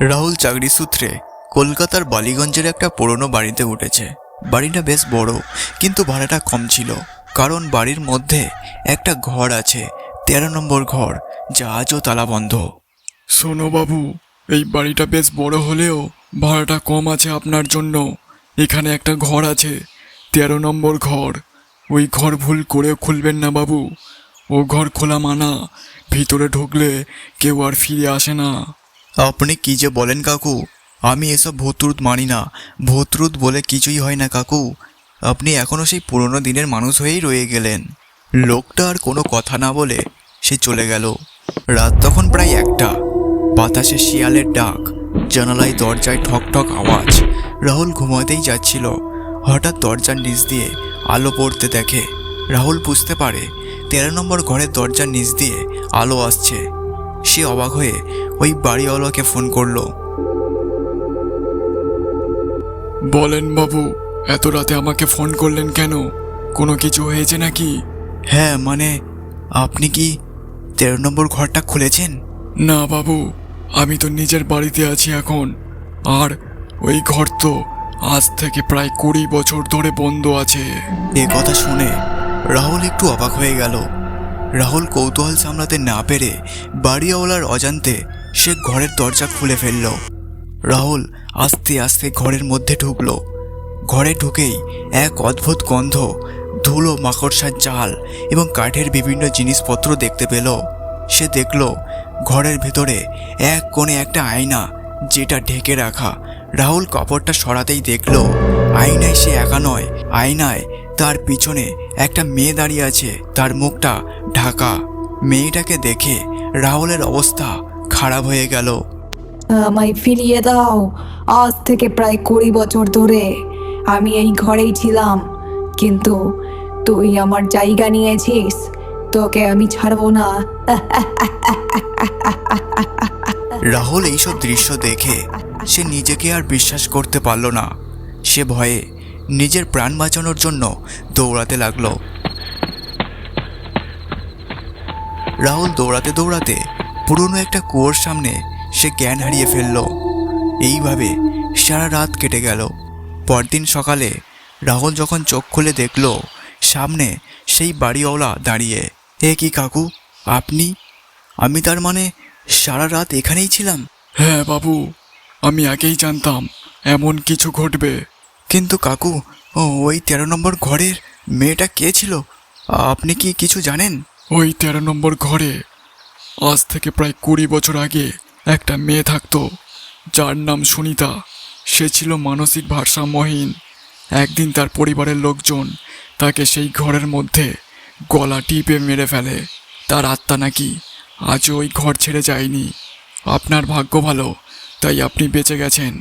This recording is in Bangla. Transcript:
রাহুল চাকরি সূত্রে কলকাতার বালিগঞ্জের একটা পুরনো বাড়িতে উঠেছে। বাড়িটা বেশ বড়, কিন্তু ভাড়াটা কম ছিল। কারণ বাড়ির মধ্যে একটা ঘর আছে, 13 নম্বর ঘর, যা আজও তালাবন্ধ। শোনো বাবু, এই বাড়িটা বেশ বড় হলেও ভাড়াটা কম আছে আপনার জন্য। এখানে একটা ঘর আছে, 13 নম্বর ঘর। ওই ঘর ভুল করেও খুলবেন না বাবু। ও ঘর খোলা মানা, ভিতরে ঢুকলে কেউ আর ফিরে আসে না। আপনি কি যে বলেন কাকু, আমি এসব ভূতরুত মানি না। ভূতরুত বলে কিছুই হয় না কাকু। আপনি এখনও সেই পুরনো দিনের মানুষ হয়েই রয়ে গেলেন। লোকটা আর কোনো কথা না বলে সে চলে গেল। রাত তখন প্রায় 1টা। বাতাসে শিয়ালের ডাক, জানালায় দরজায় ঠক ঠক আওয়াজ। রাহুল ঘুমাতেই যাচ্ছিল, হঠাৎ দরজার নিচ দিয়ে আলো পড়তে দেখে। রাহুল বুঝতে পারে 13 নম্বর ঘরের দরজার নিচ দিয়ে আলো আসছে। সে অবাক হয়ে ওই বাড়িওয়ালাকে ফোন করলো। বলেন বাবু, এত রাতে আমাকে ফোন করলেন কেন? কোনো কিছু হয়েছে নাকি? হ্যাঁ, মানে আপনি কি 13 নম্বর ঘরটা খুলেছেন? না বাবু, আমি তো নিজের বাড়িতে আছি এখন। আর ওই ঘর তো আজ থেকে প্রায় 20 বছর ধরে বন্ধ আছে। এ কথা শুনে রাহুল একটু অবাক হয়ে গেল। রাহুল কৌতূহল সামলাতে না পেরে বাড়িওয়ালার অজান্তে সে ঘরের দরজা খুলে ফেলল। রাহুল আস্তে আস্তে ঘরের মধ্যে ঢুকলো। ঘরে ঢুকেই এক অদ্ভুত গন্ধ, ধুলো, মাকড়সার জাল এবং কাঠের বিভিন্ন জিনিসপত্র দেখতে পেল। সে দেখল ঘরের ভেতরে এক কোণে একটা আয়না, যেটা ঢেকে রাখা। রাহুল কাপড়টা সরাতেই দেখল আয়নায় সে একা নয়, আয়নায় তার পিছনে একটা মেয়ে দাঁড়িয়ে আছে, তার মুখটা ঢাকা। মেয়েটাকে দেখে রাহুলের অবস্থা খারাপ হয়ে গেল। আমায় ফিরিয়ে দাও। আজ থেকে প্রায় 20 বছর ধরে আমি এই ঘরেই ছিলাম, কিন্তু তুই আমার জায়গা নিয়েছিস। তোকে আমি ছাড়বো না। রাহুল এইসব দৃশ্য দেখে সে নিজেকে আর বিশ্বাস করতে পারল না। সে ভয়ে নিজের প্রাণ বাঁচানোর জন্য দৌড়াতে লাগলো। রাহুল দৌড়াতে দৌড়াতে পুরনো একটা কুয়োর সামনে সে জ্ঞান হারিয়ে ফেলল। এইভাবে সারা রাত কেটে গেল। পরদিন সকালে রাহুল যখন চোখ খুলে দেখল, সামনে সেই বাড়িওয়ালা দাঁড়িয়ে। এ কি কাকু, আপনি? আমি তার মানে সারা রাত এখানেই ছিলাম? হ্যাঁ বাবু, আমি আগেই জানতাম এমন কিছু ঘটবে। কিন্তু কাকু, ওই 13 নম্বর ঘরের মেয়েটা কে ছিল? আপনি কি কিছু জানেন? ওই 13 নম্বর ঘরে আজ থেকে প্রায় 20 বছর আগে একটা মেয়ে থাকতো, যার নাম সুনিতা। সে ছিল মানসিক ভারসাম্যহীন। একদিন তার পরিবারের লোকজন তাকে সেই ঘরের মধ্যে গলা টিপে মেরে ফেলে। তার আত্মা নাকি আজও ওই ঘর ছেড়ে যায়নি। আপনার ভাগ্য ভালো, তাই আপনি বেঁচে গেছেন।